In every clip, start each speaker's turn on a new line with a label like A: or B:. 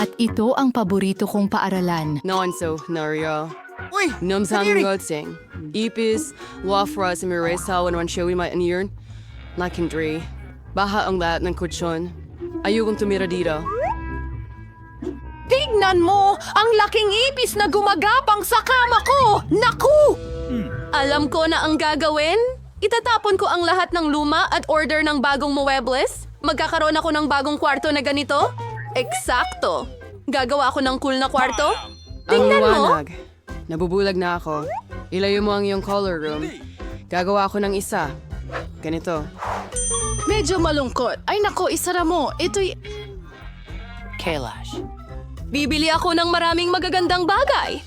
A: At ito ang paborito kong paaralan.
B: Nonso, Nario.
C: Uy!
B: Namsang
C: Kadiri!
B: Godsing. Ipis, Wafra sa Miresa, Wanwan Showy Matanir. Nakindri. Baha ang lahat ng kutsyon. Ayokong tumira dito.
D: Tignan mo! Ang laking ipis na gumagapang sa kama ko! Naku! Alam ko na ang gagawin. Itatapon ko ang lahat ng luma at order ng bagong muebles. Magkakaroon ako ng bagong kwarto na ganito. Eksakto. Gagawa ako ng cool na kwarto.
B: Ang
D: Tingnan mo!
B: liwanag. Nabubulag na ako. Ilayo mo ang iyong color room. Gagawa ako ng isa. Ganito.
A: Medyo malungkot. Ay nako, isara mo. Ito'y...
C: Kailash.
D: Bibili ako ng maraming magagandang bagay.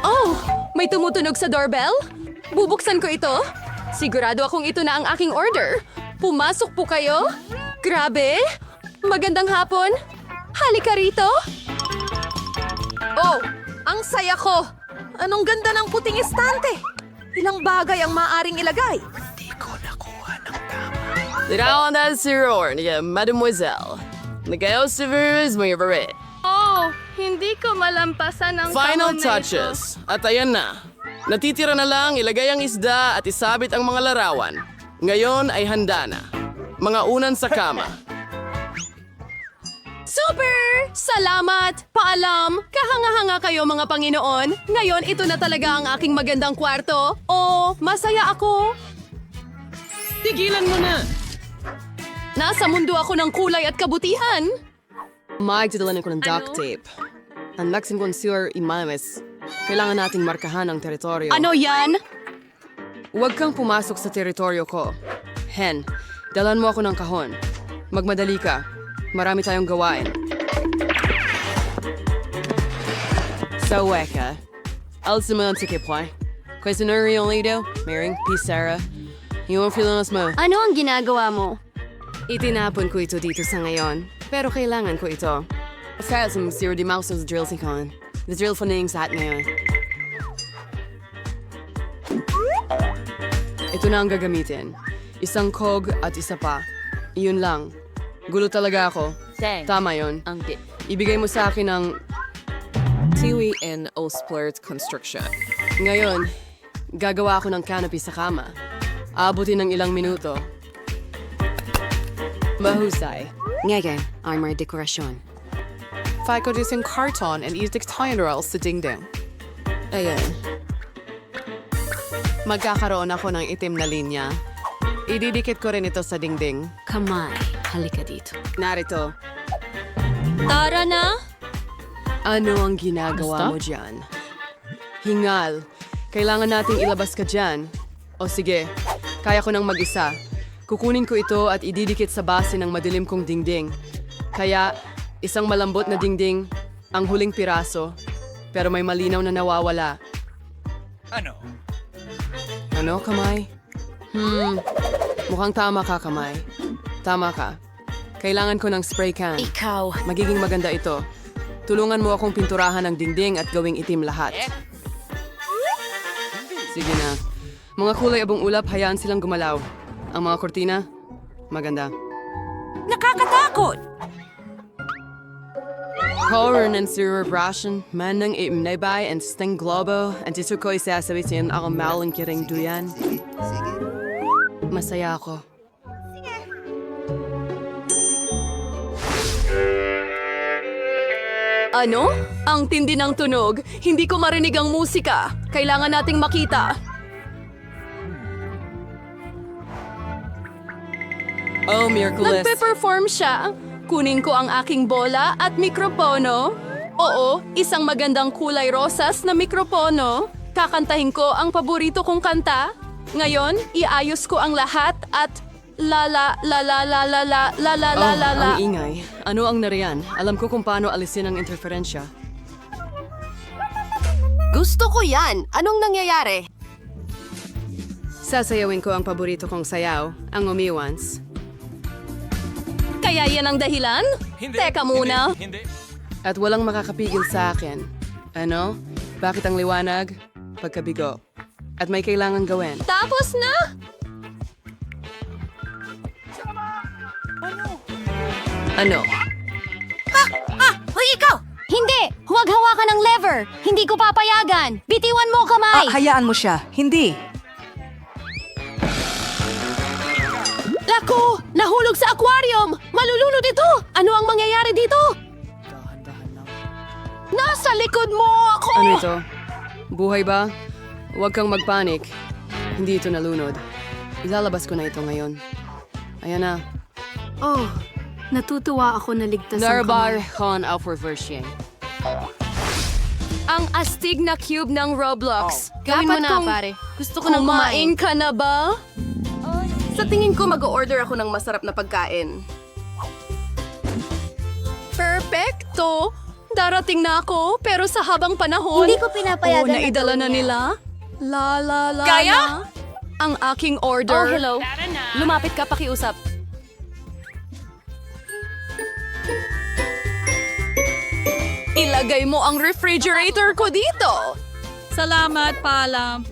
D: Oh, may tumutunog sa doorbell? Bubuksan ko ito. Sigurado akong ito na ang aking order. Pumasok po kayo. Grabe! Magandang hapon. Halika rito. Oh, ang saya ko. Anong ganda ng puting estante. Ilang bagay ang maaring ilagay.
B: Dirawan na siror niya, Mademoiselle. Nagayaw si Virus, may barit.
E: Oh, hindi ko malampasan ang
B: Final
E: kahon na
B: touches. At ayan na. Natitira na lang, ilagay ang isda at isabit ang mga larawan. Ngayon ay handa na. Mga unan sa kama.
D: Super! Salamat! Paalam! Kahanga-hanga kayo mga Panginoon. Ngayon ito na talaga ang aking magandang kwarto. Oh, masaya ako.
B: Tigilan mo na!
D: Nasa mundo ako ng kulay at kabutihan.
B: Magdadalan ko ng duct tape. Ang laksin kong sewer imames. Kailangan nating markahan ang teritoryo.
D: Ano yan?
B: Huwag kang pumasok sa teritoryo ko. Hen, dalan mo ako ng kahon. Magmadali ka. Marami tayong gawain. Sa weka, alsiman sa kipway. Questionary only daw, Maring, P. Sarah. Yung Filipinos mo.
E: Ano ang ginagawa mo?
B: Itinapon ko ito dito sa ngayon, pero kailangan ko ito. Sa zero di mouse sa drill si Con. The drill for name sa hat ngayon. Ito na ang gagamitin. Isang kog at isa pa. Iyon lang. Gulo talaga ako. Tama yon. Ibigay mo sa akin ang
F: Tiwi and Osplert construction.
B: Ngayon, gagawa ako ng canopy sa kama. Aabutin ng ilang minuto. Mahusay.
E: Ngayon, armor dekorasyon.
F: Fico using carton and edict rolls sa dingding.
B: Ayan. Magkakaroon ako ng itim na linya. Ididikit ko rin ito sa dingding.
E: Kamay, halika dito.
B: Narito.
D: Tara na!
B: Ano ang ginagawa mo dyan? Hingal. Kailangan nating ilabas ka dyan. O sige, kaya ko nang mag-isa. Kukunin ko ito at ididikit sa base ng madilim kong dingding. Kaya, isang malambot na dingding, ang huling piraso, pero may malinaw na nawawala. Ano, kamay? Mukhang tama ka, kamay. Tama ka. Kailangan ko ng spray can.
E: Ikaw.
B: Magiging maganda ito. Tulungan mo akong pinturahan ng dingding at gawing itim lahat. Sige na. Mga kulay abong ulap, hayaan silang gumalaw. Ang mga kortina, maganda.
D: Nakakatakot!
B: Horror ng cerebration, man ng imnaybay and sting globo, and dito ko isasabitin ako maling kiring duyan. Masaya ako.
D: Ano? Ang tindi ng tunog. Hindi ko marinig ang musika. Kailangan nating makita.
B: Oh, Miraculous.
D: Nagpe-perform siya. Kunin ko ang aking bola at mikropono. Oo, isang magandang kulay rosas na mikropono. Kakantahin ko ang paborito kong kanta. Ngayon, iayos ko ang lahat at la la la la la la la la la la la la.
B: Ang ingay. Ano ang nariyan? Alam ko kung paano alisin ang interferensya.
E: Gusto ko yan! Anong nangyayari?
B: Sasayawin ko ang paborito kong sayaw, ang umiwans.
D: Kaya yan ang dahilan? Teka muna.
B: At walang makakapigil sa akin. Ano? Bakit ang liwanag? Pagkabigo. At may kailangan gawin.
D: Tapos na!
B: Ano?
E: Hoy, Hoy, ikaw! Hindi! Huwag hawakan ng lever! Hindi ko papayagan! Bitiwan mo, kamay!
C: Hayaan mo siya. Hindi.
D: Lako! Nahulog sa aquarium! Malulunod ito! Ano ang mangyayari dito? Nasa likod mo ako!
B: Ano ito? Buhay ba? Huwag kang magpanik. Hindi ito nalunod. Ilalabas ko na ito ngayon. Ayan na.
E: Oh, natutuwa ako na ligtas ang
B: Darbar
E: kamay.
B: Khan Alforversien.
D: Ang astig na cube ng Roblox. Gawin mo
E: Dapat
D: na,
E: kong-
D: pare. Gusto ko nang kumain ka na ba? Sa tingin ko, mag-order ako ng masarap na pagkain. Perfecto! Darating na ako, pero sa habang panahon...
E: Hindi ko pinapayagan na
D: naidala na
E: gawin yan.
D: nila. La la la
E: Kaya?
D: la. Ang aking order.
E: Oh, hello. Lumapit ka, pakiusap.
D: Ilagay mo ang refrigerator ko dito.
G: Salamat, paalam.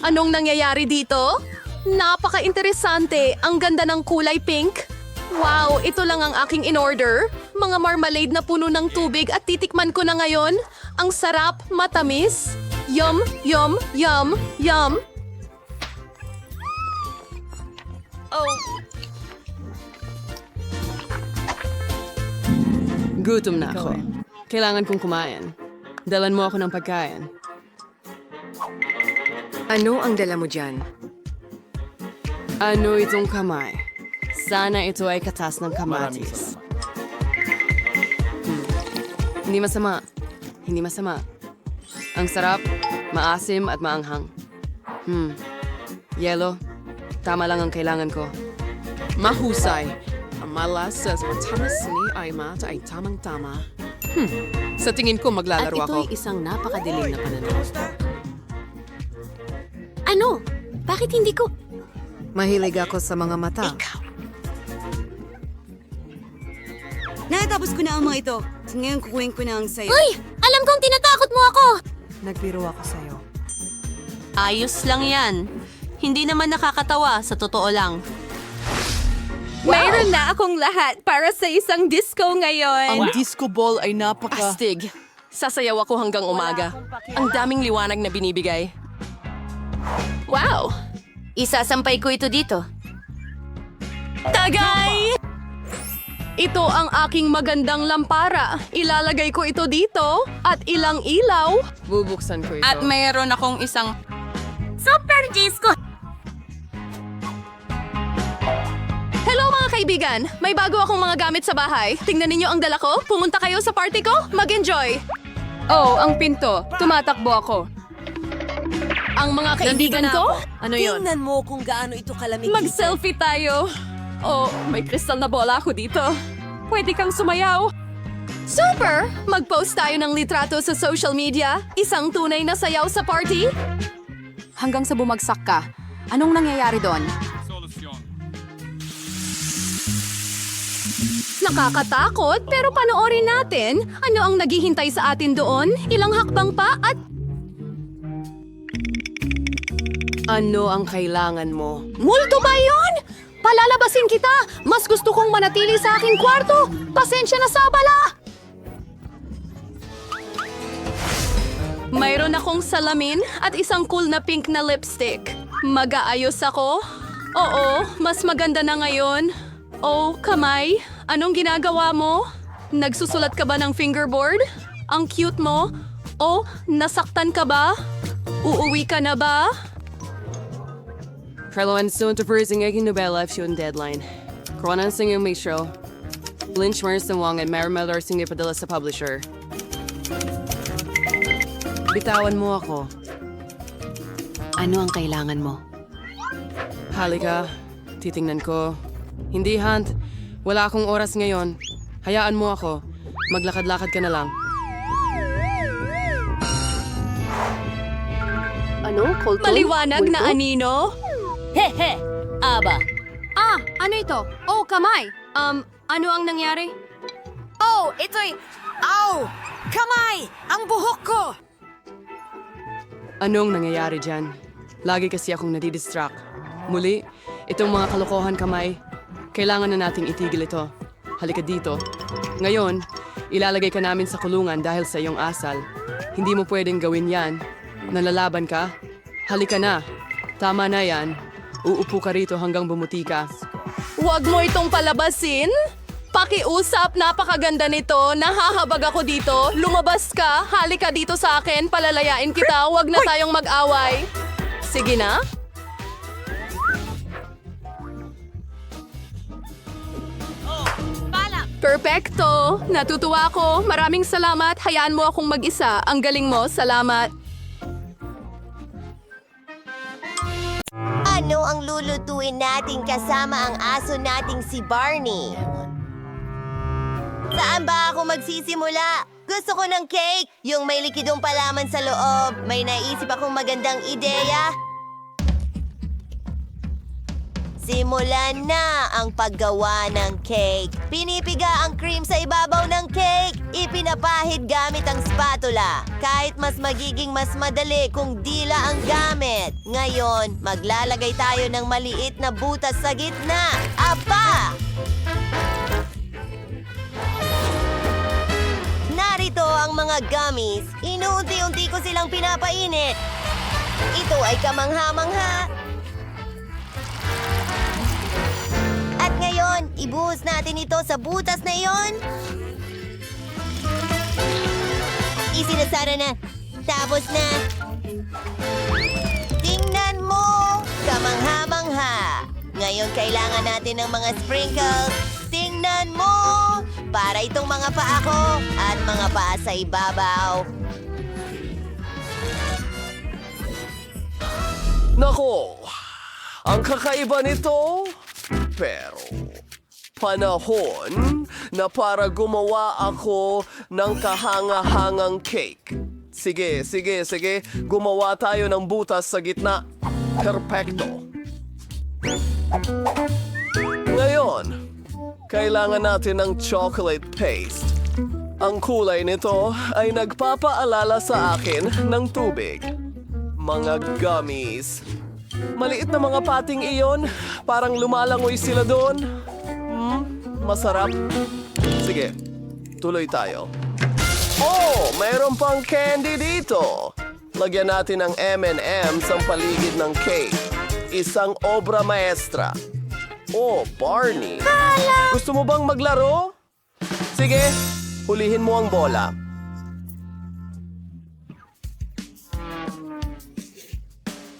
D: Anong nangyayari dito? Napaka-interesante. Ang ganda ng kulay pink. Wow, ito lang ang aking in-order. Mga marmalade na puno ng tubig at titikman ko na ngayon. Ang sarap, matamis. Yum, yum, yum, yum. Oh,
B: Gutom na ako. Kailangan kong kumain. Dalan mo ako ng pagkain. Ano ang dala mo dyan? Ano itong kamay? Sana ito ay katas ng kamatis. Hindi masama. Hindi masama. Ang sarap, maasim at maanghang. Yelo, tama lang ang kailangan ko.
F: Mahusay. Ang malas says matamis ni Aima ay tamang-tama. Sa tingin ko maglalaro ako.
E: isang napakadilim na pananaw. Ano? Bakit hindi ko...
C: Mahilig ako sa mga mata.
H: Natapos ko na ang mga ito. Ngayon kukuhin ko na ang sayo.
E: Uy! Alam kong tinatakot mo ako!
C: Nagbiro ako sa'yo.
G: Ayos lang yan. Hindi naman nakakatawa, sa totoo lang.
D: mayroon na akong lahat para sa isang disco ngayon.
I: Ang disco ball ay napaka...
D: Astig. Sasayaw ako hanggang umaga. Ang daming liwanag na binibigay. Wow!
E: Isasampay ko ito dito.
D: Tagay! Ito ang aking magandang lampara. Ilalagay ko ito dito at ilang ilaw.
B: Bubuksan ko ito.
G: At mayroon akong isang...
E: Super disco!
D: Hello mga kaibigan! May bago akong mga gamit sa bahay. Tingnan ninyo ang dala ko. Pumunta kayo sa party ko. Mag-enjoy!
B: Oh, ang pinto. Tumatakbo ako.
D: Ang mga kaibigan ko?
B: Ano yon?
H: Tingnan mo kung gaano ito kalamig.
D: Mag-selfie tayo. Oh, may kristal na bola ako dito. Pwede kang sumayaw. Super! Mag-post tayo ng litrato sa social media. Isang tunay na sayaw sa party.
A: Hanggang sa bumagsak ka. Anong nangyayari doon?
D: Nakakatakot, pero panoorin natin. Ano ang naghihintay sa atin doon? Ilang hakbang pa at...
B: Ano ang kailangan mo?
D: Multo ba yun? Palalabasin kita! Mas gusto kong manatili sa aking kwarto! Pasensya na sa abala! Mayroon akong salamin at isang cool na pink na lipstick. Mag-aayos ako? Oo, mas maganda na ngayon. Oh, kamay, anong ginagawa mo? Nagsusulat ka ba ng fingerboard? Ang cute mo? Oh, nasaktan ka ba? Uuwi ka na ba?
B: Carloan soon to ang aking nobela if yung deadline. Kronan sing yung may show. Lynch Marson Wong at Marimel sing ipadala sa publisher. Bitawan mo ako.
E: Ano ang kailangan mo?
B: Halika, titingnan ko. Hindi, Hunt. Wala akong oras ngayon. Hayaan mo ako. Maglakad-lakad ka na lang.
E: Ano? Colton?
D: Maliwanag na anino?
E: Hehe! Aba!
D: Ah, ano ito? Oh, kamay. Ano ang nangyari?
H: Oh, ito'y... Ow! Kamay! Ang buhok ko!
B: Anong nangyayari dyan? Lagi kasi akong nadidistract. Muli, itong mga kalokohan kamay. Kailangan na nating itigil ito. halika dito. Ngayon, ilalagay ka namin sa kulungan dahil sa iyong asal. Hindi mo pwedeng gawin yan. Nalalaban ka? Halika na. Tama na yan. Uupo ka rito hanggang bumuti ka.
D: Huwag mo itong palabasin. Pakiusap, napakaganda nito. Nahahabag ako dito. Lumabas ka. Halika dito sa akin. Palalayain kita. Huwag na tayong mag-away. Sige na. Perfecto! Natutuwa ako. Maraming salamat. Hayaan mo akong mag-isa. Ang galing mo. Salamat.
J: Ano ang lulutuin natin kasama ang aso nating si Barney? Saan ba ako magsisimula? Gusto ko ng cake, yung may likidong palaman sa loob. May naisip akong magandang ideya. Simulan na ang paggawa ng cake. Pinipiga ang cream sa ibabaw ng cake. Ipinapahid gamit ang spatula. Kahit mas magiging mas madali kung dila ang gamit. Ngayon, maglalagay tayo ng maliit na butas sa gitna. Apa! Narito ang mga gummies. Inuunti-unti ko silang pinapainit. Ito ay kamangha-mangha. At ngayon, ibuhos natin ito sa butas na iyon. Isinasara na. Tapos na. Tingnan mo! Kamangha-mangha. Ngayon, kailangan natin ng mga sprinkles. Tingnan mo! Para itong mga paa ko at mga paa sa ibabaw.
K: Nako! Ang kakaiba nito, pero panahon na para gumawa ako ng kahanga-hangang cake. Sige. Gumawa tayo ng butas sa gitna. Perfecto. Ngayon, kailangan natin ng chocolate paste. Ang kulay nito ay nagpapaalala sa akin ng tubig. Mga gummies. Maliit na mga pating iyon, parang lumalangoy sila doon. Masarap. Sige, tuloy tayo. Oh, mayroon pang candy dito. Lagyan natin ng M&M's ang paligid ng cake. Isang obra maestra. Oh, Barney. Gusto mo bang maglaro? Sige, hulihin mo ang bola.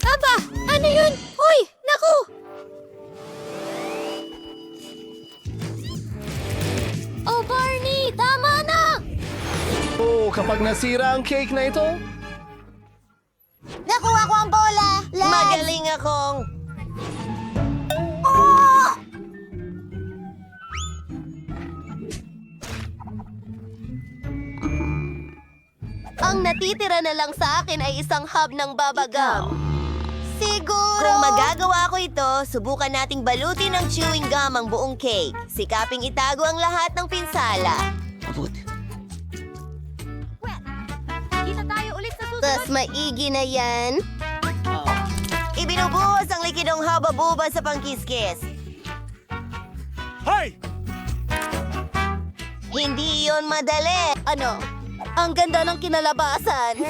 E: Aba! Ano yun? Uy! Naku! Oh, Barney! Tama na!
K: Oh, kapag nasira ang cake na ito,
J: Nakuha ko ang bola! Magaling akong... Ang natitira na lang sa akin ay isang hub ng babagam. Siguro... Kung magagawa ko ito, subukan nating balutin ng chewing gum ang buong cake. Sikaping itago ang lahat ng pinsala.
E: Kita tayo ulit sa susunod.
J: Tas maigi na yan. Ibinubuhos ang likidong haba-buba sa pangkiskis.
K: Hey!
J: Hindi yon madali. Ano? Ang ganda ng kinalabasan.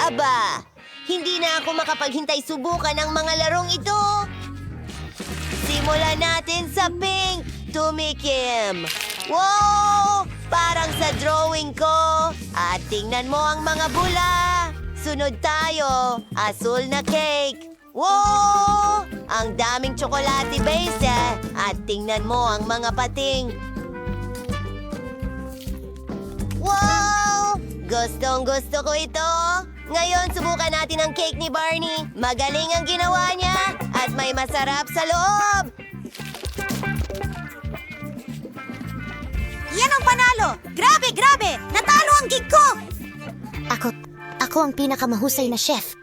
J: Aba, hindi na ako makapaghintay subukan ang mga larong ito. Simulan natin sa pink. Tumikim. Wow! Parang sa drawing ko. At tingnan mo ang mga bula. Sunod tayo. Asul na cake. Wow! Ang daming tsokolate base eh. At tingnan mo ang mga pating. Wow! Gustong-gusto ko ito. Ngayon, subukan natin ang cake ni Barney. Magaling ang ginawa niya at may masarap sa loob.
E: Yan ang panalo! Grabe! Natalo ang gig ko! Ako ang pinakamahusay na chef.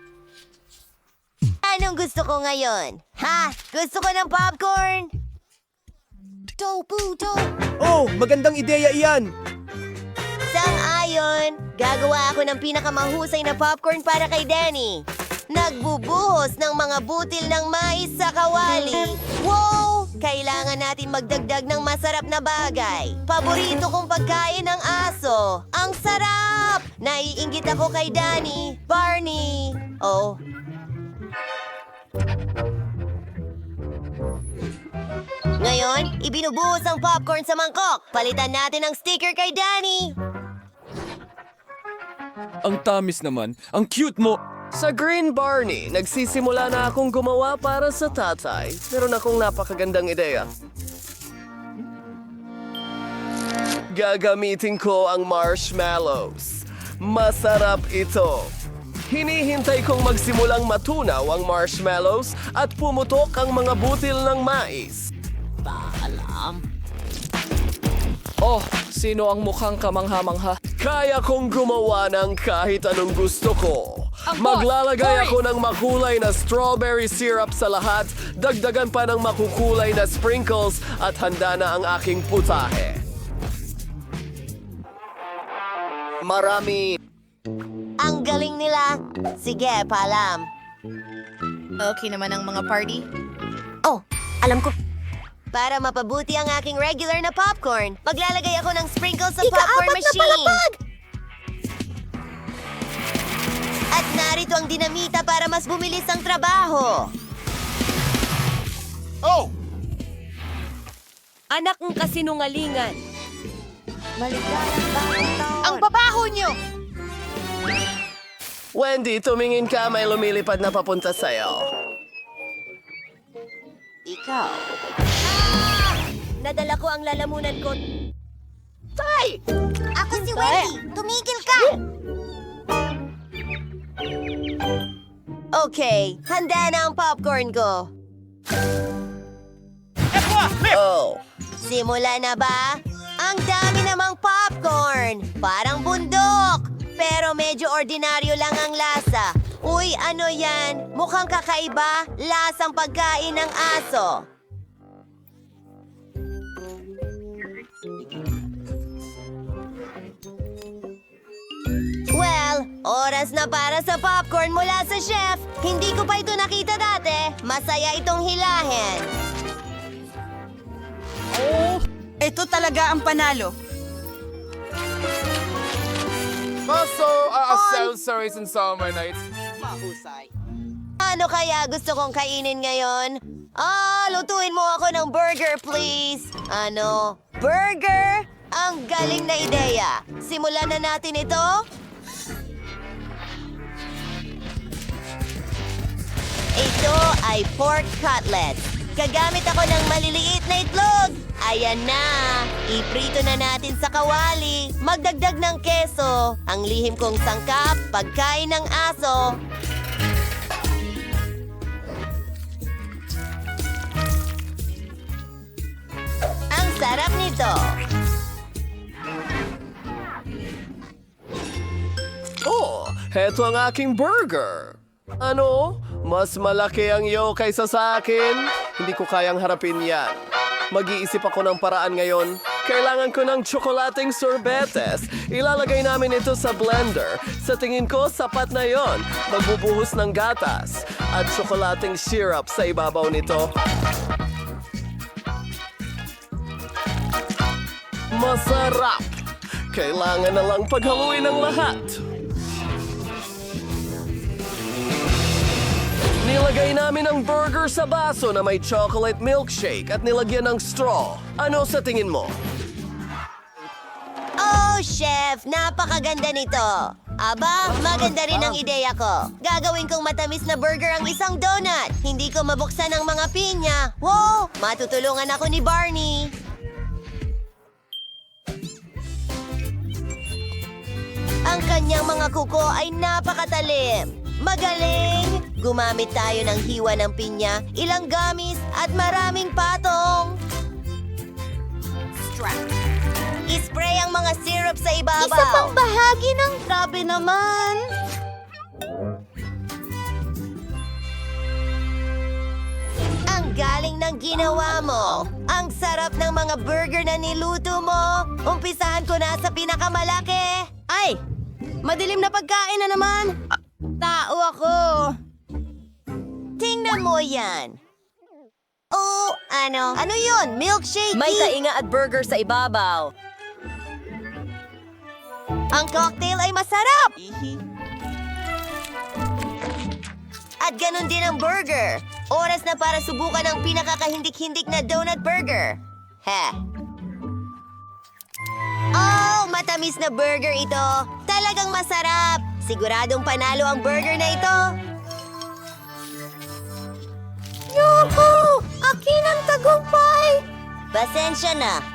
J: Anong gusto ko ngayon? Ha? Gusto ko ng popcorn?
K: Oh, magandang ideya iyan.
J: Sang-ayon, gagawa ako ng pinakamahusay na popcorn para kay Danny. Nagbubuhos ng mga butil ng mais sa kawali. Wow! Kailangan natin magdagdag ng masarap na bagay. Paborito kong pagkain ng aso. Ang sarap! Naiinggit ako kay Danny. Barney! Oh. Ngayon, ibinubuhos ang popcorn sa mangkok. Palitan natin ang sticker kay Danny.
I: Ang tamis naman. Ang cute mo.
K: Sa Green Barney, nagsisimula na akong gumawa para sa tatay. Meron akong napakagandang ideya. Gagamitin ko ang marshmallows. Masarap ito. Hinihintay kong magsimulang matunaw ang marshmallows at pumutok ang mga butil ng mais.
I: Oh, sino ang mukhang kamangha-mangha?
K: Kaya kong gumawa ng kahit anong gusto ko. Maglalagay ako ng makulay na strawberry syrup sa lahat, dagdagan pa ng makukulay na sprinkles at handa na ang aking putahe. Marami.
J: Ang galing nila. Sige, paalam.
H: Okay naman ang mga party.
E: Oh, alam ko.
J: Para mapabuti ang aking regular na popcorn, maglalagay ako ng sprinkles sa
E: Ika-apat
J: popcorn
E: na
J: machine.
E: palapag!
J: At narito ang dinamita para mas bumilis ang trabaho.
D: Anak ng kasinungalingan.
J: Maligayang bagong taon.
H: Ang babaho nyo!
K: Wendy, tumingin ka, may lumilipad na papunta sa'yo.
J: Ikaw. Nadala ko ang lalamunan ko.
E: Ako si Wendy. Tumigil ka!
J: Okay, handa na ang popcorn ko.
K: Oh,
J: Simula na ba? Ang dami namang popcorn! Parang bundok! Pero medyo ordinaryo lang ang lasa. Uy, ano yan? Mukhang kakaiba. Lasang pagkain ng aso. Well, oras na para sa popcorn mula sa chef. Hindi ko pa ito nakita dati. Masaya itong hilahin.
H: Ito talaga ang panalo.
I: Sorry and summer nights.
J: Ano kaya gusto kong kainin ngayon? Lutuin mo ako ng burger, please. Ano? Burger? Ang galing na ideya. Simulan na natin ito. Ito ay pork cutlet. Gagamit ako ng maliliit na itlog. Ayan na. Iprito na natin sa kawali. Magdagdag ng keso. Ang lihim kong sangkap, pagkain ng aso. Ang sarap nito.
K: oh, heto ang aking burger. Ano? Mas malaki ang iyo kaysa sa akin? Hindi ko kayang harapin yan. Mag-iisip ako ng paraan ngayon. Kailangan ko ng tsokolating sorbetes. Ilalagay namin ito sa blender. Sa tingin ko, sapat na yon. Magbubuhos ng gatas at tsokolating syrup sa ibabaw nito. Masarap! Kailangan na lang paghaluin ang lahat. Nilagay namin ang burger sa baso na may chocolate milkshake at nilagyan ng straw. Ano sa tingin mo?
J: Oh, chef! Napakaganda nito. Aba, maganda rin ang ideya ko. Gagawin kong matamis na burger ang isang donut. Hindi ko mabuksan ang mga pinya. Wow! Matutulungan ako ni Barney. Ang kanyang mga kuko ay napakatalim. Magaling! Gumamit tayo ng hiwa ng pinya, ilang gamis, at maraming patong. I-spray ang mga syrup sa ibabaw.
E: Isa pang bahagi ng grabe naman.
J: Ang galing ng ginawa mo. Ang sarap ng mga burger na niluto mo. Umpisahan ko na sa pinakamalaki. Ay! Madilim na pagkain na naman. Tao ako. Tingnan mo yan. Oh, ano? Ano yun? Milkshake?
D: May tainga at burger sa ibabaw.
J: Ang cocktail ay masarap! At ganun din ang burger. Oras na para subukan ang pinakakahindik-hindik na donut burger. Oh, matamis na burger ito. Talagang masarap. Siguradong panalo ang burger na ito. Yuhu! Akin ang tagumpay! Pasensya na.